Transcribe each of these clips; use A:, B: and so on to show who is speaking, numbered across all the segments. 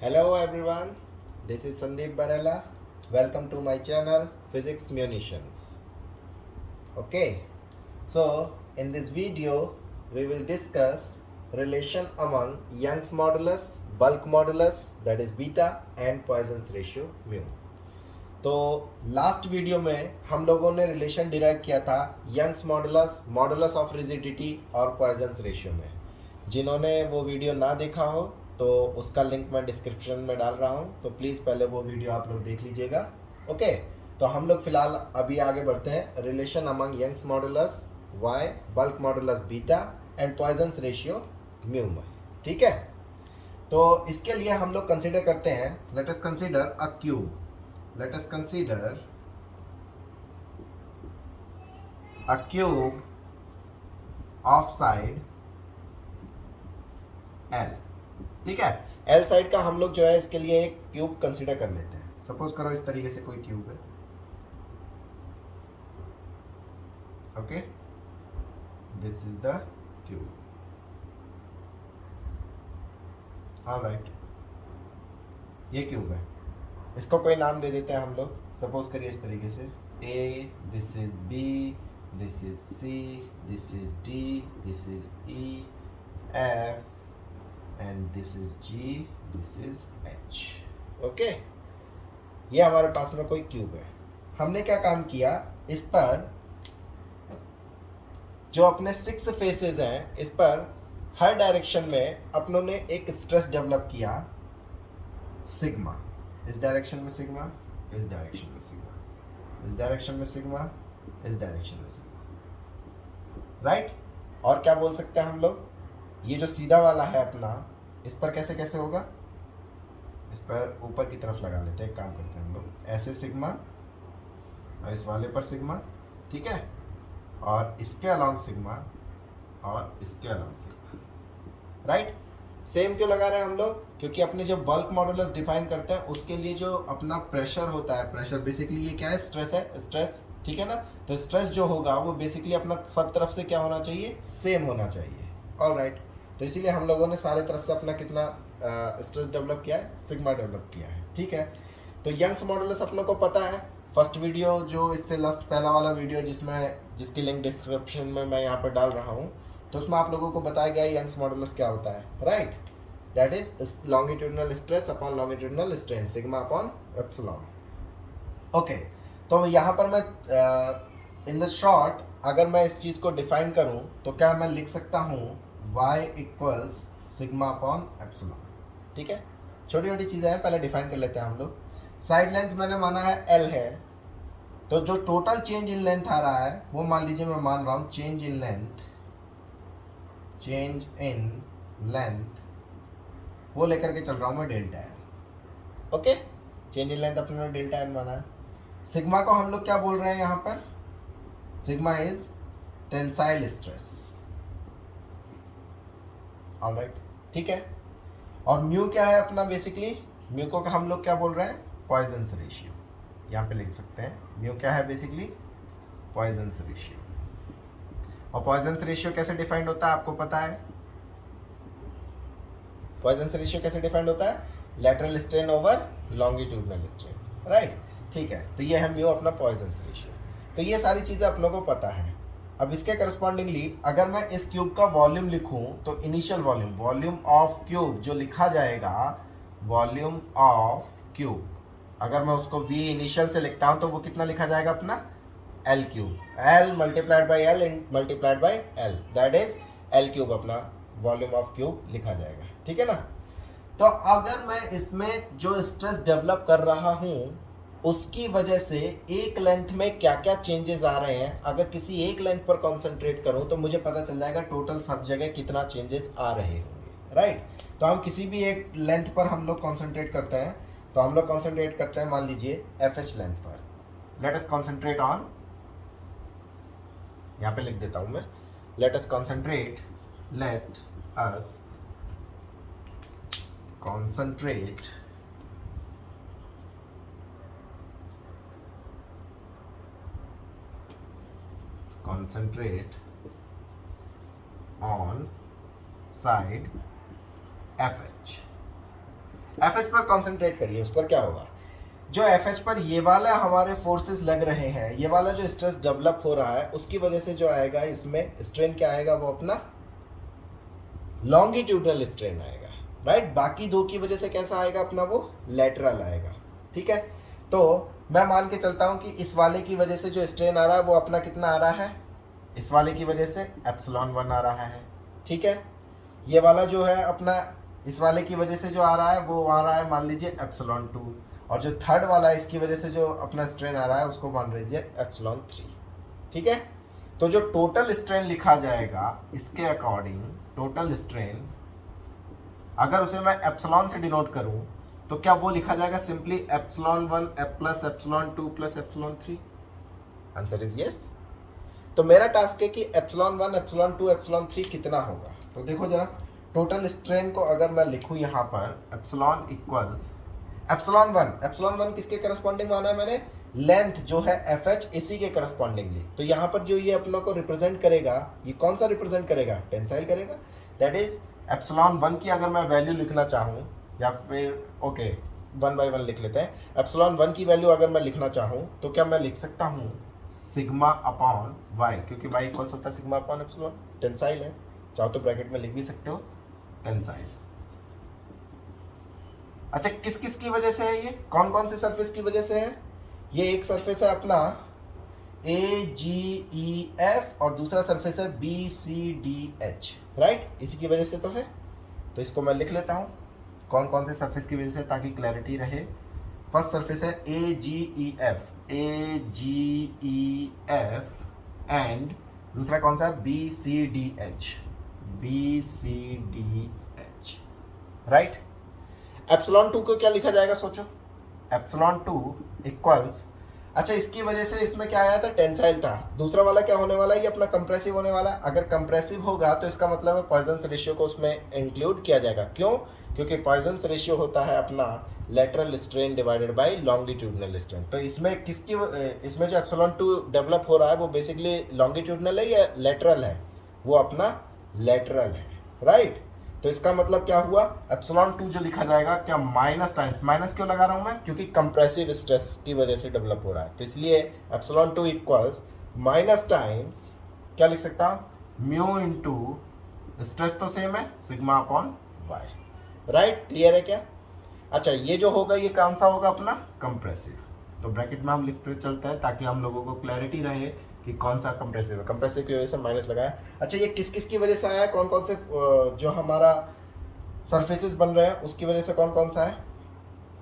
A: Hello everyone, this is Sandeep Barela. Welcome to my channel Physics Munitions. Okay, so in this video we will discuss relation among Young's modulus, bulk modulus that is beta and Poisson's ratio mu. तो last video में हम लोगों ने relation derive किया था Young's modulus, modulus of rigidity और Poisson's ratio में. जिन्होंने वो वीडियो ना देखा हो तो उसका लिंक मैं डिस्क्रिप्शन में डाल रहा हूँ, तो प्लीज़ पहले वो वीडियो आप लोग देख लीजिएगा. ओके, तो हम लोग फिलहाल अभी आगे बढ़ते हैं relation among Young's modulus Y, bulk modulus beta and Poisson's ratio mu में. ठीक है, तो इसके लिए हम लोग कंसिडर करते हैं, let us consider a cube. Let us consider a cube of side L. ठीक है, L साइड का हम लोग जो है इसके लिए एक क्यूब कंसिडर कर लेते हैं. सपोज करो इस तरीके से कोई क्यूब है. Okay, this is the cube. Alright, ये क्यूब है. इसको कोई नाम दे देते हैं हम लोग. सपोज करिए इस तरीके से A, this is B, this is C, this is D, this is E, F and this is G, this is H. Okay, ये हमारे पास में कोई क्यूब है. हमने क्या काम किया, इस पर जो अपने 6 फेसेस हैं, इस पर हर डायरेक्शन में अपनों ने एक स्ट्रेस डेवलप किया, सिग्मा. इस डायरेक्शन में सिग्मा, इस डायरेक्शन में सिग्मा, इस डायरेक्शन में सिग्मा, इस डायरेक्शन में सिग्मा. राइट, और क्या बोल सकते हैं हम लोग, ये जो सीधा वाला है अपना, इस पर कैसे कैसे होगा, इस पर ऊपर की तरफ लगा लेते हैं. एक काम करते हैं हम लोग, ऐसे सिग्मा और इस वाले पर सिग्मा. ठीक है, और इसके अलॉन्ग सिग्मा और इसके अलॉन्ग सिग्मा. राइट, सेम क्यों लगा रहे हैं हम लोग, क्योंकि अपने जो बल्क मॉडुलस डिफाइन करते हैं उसके लिए जो अपना प्रेशर होता है, प्रेशर बेसिकली ये क्या है, स्ट्रेस है, स्ट्रेस. ठीक है ना, तो स्ट्रेस जो होगा वो बेसिकली अपना सब तरफ से क्या होना चाहिए, सेम होना चाहिए. ऑलराइट, तो इसीलिए हम लोगों ने सारे तरफ से अपना कितना स्ट्रेस डेवलप किया है, सिग्मा डेवलप किया है. ठीक है, तो यंग्स मॉडुलस अपनों को पता है. फर्स्ट वीडियो जो इससे लास्ट पहला वाला वीडियो जिसकी लिंक डिस्क्रिप्शन में मैं यहाँ पर डाल रहा हूँ, तो उसमें आप लोगों को बताया गया यंग्स मॉडुलस क्या होता है. Right, that is longitudinal stress upon longitudinal strain, sigma upon epsilon. Okay, तो यहाँ पर मैं इन द शॉर्ट अगर मैं इस चीज़ को डिफाइन करूँ तो क्या मैं लिख सकता हूँ y equals sigma upon epsilon. ठीक है, छोटी छोटी चीज़ें हैं, पहले डिफाइन कर लेते हैं हम लोग. साइड लेंथ मैंने माना है L है, तो जो टोटल चेंज इन लेंथ आ रहा है वो मान लीजिए मैं मान रहा हूँ change in length, change in length वो लेकर के चल रहा हूँ मैं delta N. Okay, change in length अपने डेल्टा एन माना है. सिग्मा को हम लोग क्या बोल रहे हैं यहाँ पर, sigma is tensile stress. Alright, ठीक है, और म्यू क्या है अपना, बेसिकली म्यू को हम लोग क्या बोल रहे हैं, पॉइजन्स रेशियो. यहाँ पे लिख सकते हैं म्यू क्या है, बेसिकली पॉइजन्स रेशियो. और पॉइजन्स रेशियो कैसे डिफाइंड होता है आपको पता है, पॉइजन्स रेशियो कैसे डिफाइंड होता है, lateral strain over longitudinal strain. Right, ठीक है, तो ये है म्यू अपना पॉइजन्स रेशियो. तो ये सारी चीज़ें अपनों को पता है. अब इसके करस्पॉन्डिंगली अगर मैं इस क्यूब का वॉल्यूम लिखूं तो initial volume, volume of cube जो लिखा जाएगा, वॉल्यूम ऑफ क्यूब, अगर मैं उसको v इनिशियल से लिखता हूं तो वो कितना लिखा जाएगा अपना, L cube, L multiplied by L multiplied by L, that is L cube अपना वॉल्यूम ऑफ क्यूब लिखा जाएगा. ठीक है ना, तो अगर मैं इसमें जो स्ट्रेस डेवलप कर रहा हूं उसकी वजह से एक लेंथ में क्या क्या चेंजेस आ रहे हैं, अगर किसी एक लेंथ पर कॉन्सेंट्रेट करूं तो मुझे पता चल जाएगा टोटल सब जगह कितना चेंजेस आ रहे होंगे. राइट, तो हम किसी भी एक लेंथ पर हम लोग कॉन्सेंट्रेट करते हैं, तो हम लोग कॉन्सेंट्रेट करते हैं मान लीजिए FH लेंथ पर. लेट अस कॉन्सेंट्रेट ऑन, यहाँ पे लिख देता हूं मैं, let us concentrate, let us concentrate on side FH. F H पर कॉन्सेंट्रेट करिए, उस पर क्या होगा, जो एफ एच पर ये वाला हमारे फोर्सेस लग रहे हैं, ये वाला जो स्ट्रेस डेवलप हो रहा है, उसकी वजह से जो आएगा इसमें स्ट्रेन क्या आएगा, वो अपना लॉन्गिट्यूडनल स्ट्रेन आएगा, राइट। बाकी दो की वजह से कैसा आएगा अपना, वो लेटरल आएगा, ठीक है। तो मैं मान के चलता हूं कि इस वाले की वजह से जो स्ट्रेन आ रहा है वो अपना कितना आ रहा है, इस वाले की वजह से एप्सिलॉन 1 आ रहा है, ठीक है। ये वाला जो है अपना इस वाले की वजह से जो आ रहा है वो आ रहा है मान लीजिए एप्सिलॉन 2, और जो थर्ड वाला है इसकी वजह से जो अपना स्ट्रेन आ रहा है उसको मान लीजिए एप्सिलॉन 3, ठीक है। तो जो टोटल स्ट्रेन लिखा जाएगा इसके अकॉर्डिंग, टोटल स्ट्रेन अगर उसे मैं एप्सिलॉन से डिनोट करूं तो क्या वो लिखा जाएगा simply epsilon 1 plus epsilon 2 plus epsilon 3? Answer is yes. तो मेरा टास्क है कि एप्सिलॉन 1 एप्सिलॉन 2 एप्सिलॉन 3 कितना होगा। तो देखो जरा, टोटल स्ट्रेन को अगर मैं लिखूं यहाँ पर एप्सिलॉन इक्वल्स एप्सिलॉन 1 किसके करस्पॉन्डिंग माना है मैंने, लेंथ जो है एफ एच, इसी के करस्पॉन्डिंगली। तो यहाँ पर जो ये अपनों को रिप्रेजेंट करेगा, ये कौन सा रिप्रेजेंट करेगा, टेंसाइल करेगा। दैट इज एप्सिलॉन 1 की अगर मैं वैल्यू लिखना चाहूँ, या फिर ओके 1 बाय 1 लिख लेते हैं। एप्सिलॉन 1 की वैल्यू अगर मैं लिखना चाहूँ तो क्या मैं लिख सकता हूँ सिग्मा अपॉन वाई, क्योंकि वाई इक्वल्स होता है सिग्मा अपॉन एप्सिलॉन, टेंसाइल है। चाहो तो ब्रैकेट में लिख भी सकते हो टेंसाइल। अच्छा, किस किस की वजह से है ये, कौन कौन से सरफेस की वजह से है। ये एक सरफेस है अपना AGEF और दूसरा सरफेस है BCDH, राइट, इसी की वजह से तो है। तो इसको मैं लिख लेता हूँ कौन कौन से सरफेस की वजह से, ताकि क्लैरिटी रहे। फर्स्ट सरफेस है AGEF एंड दूसरा कौन सा है BCDH, राइट। एप्सिलॉन 2 को क्या लिखा जाएगा सोचो, एप्सिलॉन 2 इक्वल्स, अच्छा इसकी वजह से इसमें क्या आया था, टेंसाइल था। दूसरा वाला क्या होने वाला है, ये अपना कंप्रेसिव होने वाला है। अगर कंप्रेसिव होगा तो इसका मतलब है पॉइजन्स रेशियो को उसमें इंक्लूड किया जाएगा। क्यों, क्योंकि पॉइजन्स रेशियो होता है अपना lateral strain divided by longitudinal strain. तो इसमें किसकी, इसमें जो एप्सिलॉन 2 डेवलप हो रहा है वो बेसिकली लॉन्गिट्यूडनल है या लेटरल है, वो अपना लेटरल है, राइट। तो इसका मतलब क्या हुआ, एप्सिलॉन 2 जो लिखा जाएगा क्या माइनस टाइम्स, माइनस क्यों लगा रहा हूं मैं, क्योंकि कंप्रेसिव स्ट्रेस की वजह से डेवलप हो रहा है। तो इसलिए एप्सिलॉन 2 इक्वल्स माइनस टाइम्स क्या लिख सकता हूं, म्यू इनटू स्ट्रेस तो सेम है sigma upon Y, right. Clear है क्या। अच्छा, ये जो होगा ये कौन सा होगा अपना कंप्रेसिव। तो ब्रैकेट में हम लिखते चलते हैं ताकि हम लोगों को क्लैरिटी रहे कि कौन सा कंप्रेसिव है। कंप्रेसिव की वजह से माइनस लगाया। अच्छा, ये किस किस की वजह से आया है, कौन कौन से जो हमारा सरफेसेस बन रहे हैं उसकी वजह से कौन कौन सा है।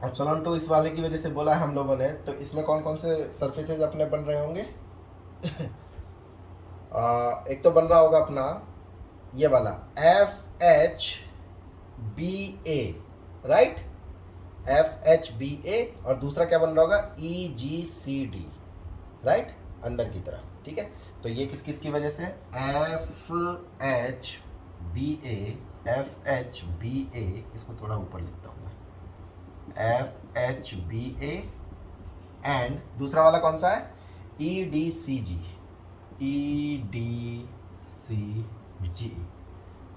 A: एप्सिलॉन 2 इस वाले की वजह से बोला है हम लोगों ने, तो इसमें कौन कौन से सरफेसेस अपने बन रहे होंगे एक तो बन रहा होगा अपना ये वाला FHBA, राइट, FHBA, और दूसरा क्या बन रहा होगा EGCD, राइट, अंदर की तरफ, ठीक है। तो ये किस किस की वजह से, FHBA, इसको थोड़ा ऊपर लिखता हूँ मैं, FHBA, एंड दूसरा वाला कौन सा है EDCG,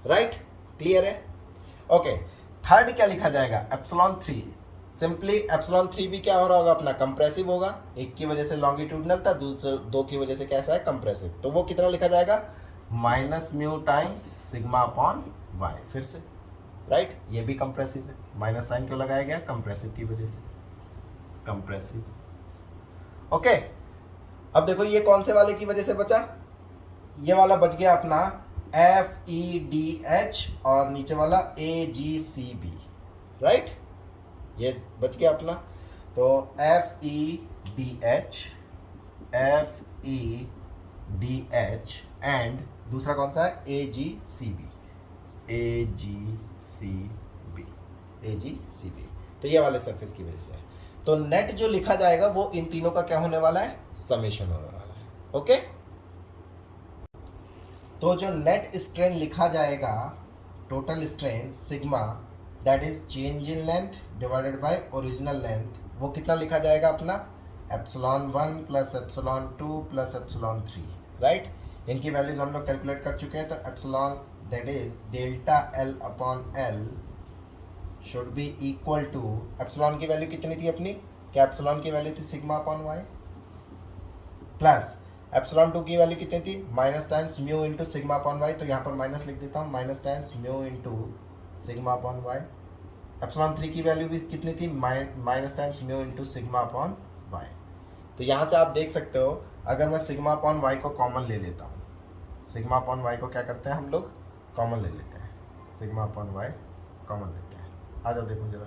A: राइट। क्लियर है, ओके। थर्ड क्या लिखा जाएगा, एप्सिलॉन 3। सिंपली एप्सिलॉन 3 भी क्या हो रहा होगा अपना कंप्रेसिव होगा, एक की वजह से लॉन्गिट्यूडनल था, दूसरे दो की वजह से कैसा है कंप्रेसिव। तो वो कितना लिखा जाएगा, minus mu times sigma upon Y, फिर से, राइट। ये भी कंप्रेसिव है, माइनस साइन क्यों लगाया गया, कंप्रेसिव की वजह से, कंप्रेसिव, ओके। अब देखो ये कौन से वाले की वजह से बचा, ये वाला बच गया अपना FEDH और नीचे वाला AGCB, राइट, ये बच गया अपना। तो FEDH एंड दूसरा कौन सा है AGCB, तो ये वाले सरफेस की वजह से है। तो नेट जो लिखा जाएगा वो इन तीनों का क्या होने वाला है, समेशन होने वाला है, ओके। तो जो नेट स्ट्रेन लिखा जाएगा, total strain sigma, that is change in length divided by original length, वो कितना लिखा जाएगा अपना epsilon 1 plus epsilon 2 plus epsilon 3, right. इनकी वैल्यूज हम लोग कैलकुलेट कर चुके हैं। तो epsilon that is delta L upon L should be equal to, epsilon की वैल्यू कितनी थी अपनी, क्या एप्सिलॉन की वैल्यू थी sigma upon Y, plus epsilon 2 की वैल्यू कितनी थी, minus times mu into sigma upon Y, तो यहाँ पर माइनस लिख देता हूँ, minus times mu into sigma upon Y. Epsilon 3 की वैल्यू भी कितनी थी, minus times mu into sigma upon Y. तो यहाँ से आप देख सकते हो, अगर मैं सिग्मा अपॉन वाई को कॉमन ले लेता हूँ, सिग्मा अपॉन वाई को क्या करते हैं हम लोग, कॉमन ले लेते हैं, सिग्मा अपॉन वाई कॉमन लेते हैं। आ जाओ देखो जरा,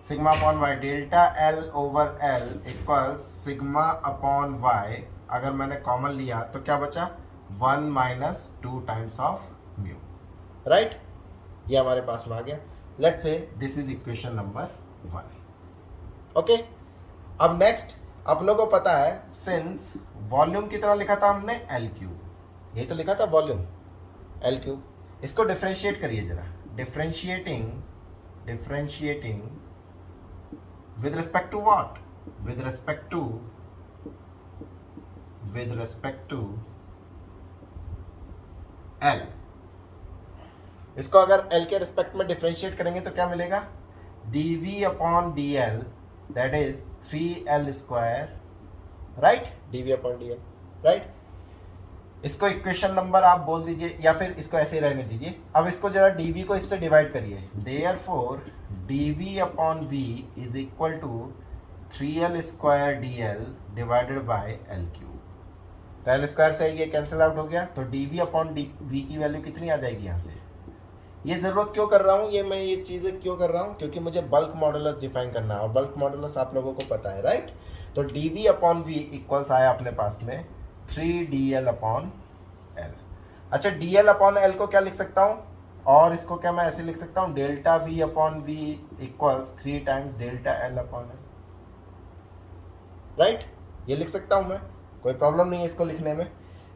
A: sigma upon y delta l over l equals sigma upon y, अगर मैंने कॉमन लिया तो क्या बचा, 1 minus 2 times of mu, right. ये हमारे पास में आ गया। Let's say this is equation number 1। Okay, अब नेक्स्ट अपनों को पता है, सिंस वॉल्यूम कितना लिखा था हमने, एल क्यूब, ये तो लिखा था वॉल्यूम एल क्यूब, इसको डिफरेंशिएट करिए जरा, differentiating with respect to what, with respect to L, इसको अगर L के रिस्पेक्ट में डिफरेंशिएट करेंगे तो क्या मिलेगा, dv upon dl that is 3l square, right, dv upon dl, right. इसको इक्वेशन नंबर आप बोल दीजिए, या फिर इसको ऐसे ही रहने दीजिए। अब इसको जरा dv को इससे डिवाइड करिए, therefore dv upon v is equal to 3l square dl divided by l cube. तो l स्क्वायर से ये कैंसिल आउट हो गया, तो dv अपॉन v की वैल्यू कितनी आ जाएगी यहाँ से। ये ज़रूरत क्यों कर रहा हूँ, मैं ये चीज़ें क्यों कर रहा हूँ, क्योंकि मुझे बल्क मॉडुलस डिफाइन करना है, और बल्क मॉडुलस आप लोगों को पता है, राइट। तो dv अपॉन v इक्वल्स आया अपने पास में 3dl अपॉन एल। अच्छा, dl अपॉन एल को क्या लिख सकता हूँ, और इसको क्या मैं ऐसे लिख सकता हूँ, delta v upon v equals 3 times delta L upon L, right. ये लिख सकता हूँ मैं, कोई प्रॉब्लम नहीं है इसको लिखने में।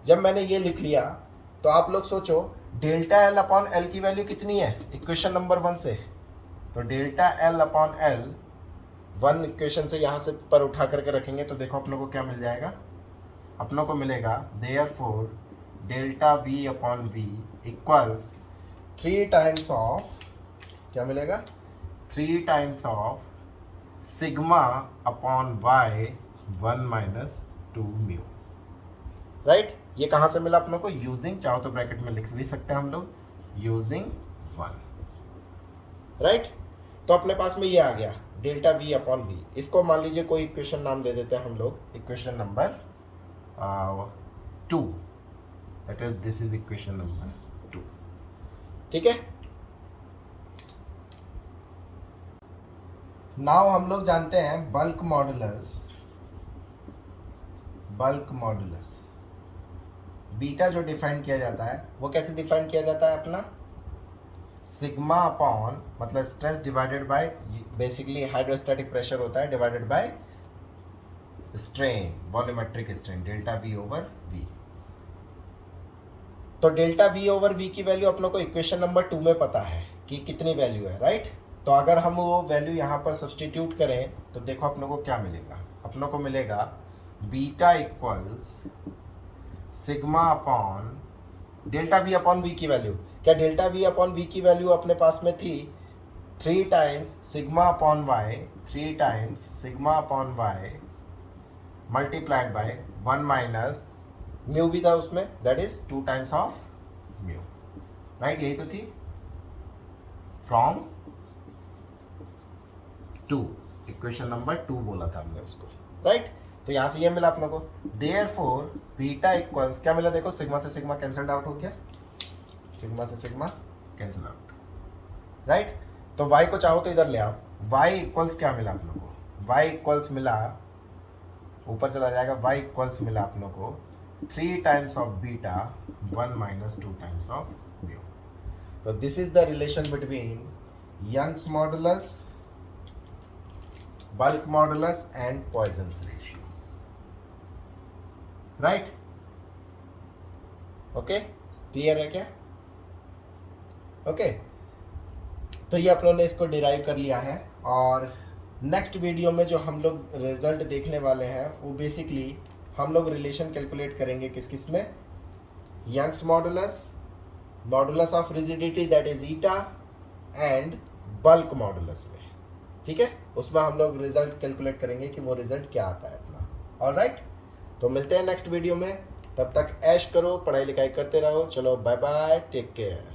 A: जब मैंने ये लिख लिया तो आप लोग सोचो डेल्टा एल अपॉन एल की वैल्यू कितनी है इक्वेशन नंबर 1 से, तो delta L upon L 1 equation से यहाँ से पर उठा करके रखेंगे तो देखो अपनों को क्या मिल जाएगा, अपनों को मिलेगा therefore delta v upon v equals 3 times of, क्या मिलेगा, 3 times of sigma upon y 1 minus 2 mu, right. ये कहाँ से मिला अपनों को, यूजिंग, चाहो तो ब्रैकेट में लिख भी सकते हैं हम लोग, यूजिंग 1, राइट। तो अपने पास में ये आ गया डेल्टा वी अपॉन वी। इसको मान लीजिए कोई इक्वेशन नाम दे देते हैं हम लोग, equation number 2, that is this is equation number 2, ठीक है। नाउ हम लोग जानते हैं बल्क मॉडुलस बीटा जो डिफाइन किया जाता है वो कैसे डिफाइन किया जाता है अपना, सिग्मा अपॉन, मतलब stress divided by, basically hydrostatic pressure होता है, divided by strain, volumetric strain, delta v over v. तो डेल्टा वी ओवर वी की वैल्यू अपनों को इक्वेशन नंबर 2 में पता है कि कितनी वैल्यू है, राइट। तो अगर हम वो वैल्यू यहाँ पर सब्सटीट्यूट करें तो देखो अपनों को क्या मिलेगा, अपनों को मिलेगा beta equals sigma upon delta v upon v की वैल्यू, क्या डेल्टा वी अपॉन वी की वैल्यू अपने पास में थी 3 times sigma upon y, 3 times sigma upon y multiplied by 1 minus mu भी था उसमें, that is 2 times of mu, right. यही तो थी, फ्रॉम 2, इक्वेशन नंबर 2 बोला था हमने उसको, राइट। तो यहाँ से ये मिला अपने को, देयरफॉर बीटा इक्वल्स, क्या मिला देखो, सिग्मा से सिग्मा कैंसिल्ड आउट हो गया, सिग्मा से सिग्मा कैंसिल आउट, राइट। तो y को चाहो तो इधर ले आओ, y इक्वल्स क्या मिला अपनों को, y इक्वल्स मिला, ऊपर चला जाएगा, y इक्वल्स मिला अपनों को 3 times of beta 1 minus 2 times of mu. तो this is the relation between Young's modulus, bulk modulus and Poisson's ratio, right. Okay, clear है क्या, ओके। तो ये अपनों ने इसको डिराइव कर लिया है, और नेक्स्ट वीडियो में जो हम लोग रिजल्ट देखने वाले हैं वो बेसिकली हम लोग रिलेशन कैलकुलेट करेंगे किस किस में, Young's modulus, modulus of rigidity that is eta, and bulk modulus में, ठीक है। उसमें हम लोग रिजल्ट कैलकुलेट करेंगे कि वो रिजल्ट क्या आता है अपना। ऑलराइट, तो मिलते हैं नेक्स्ट वीडियो में, तब तक ऐश करो, पढ़ाई लिखाई करते रहो। चलो बाय बाय, टेक केयर।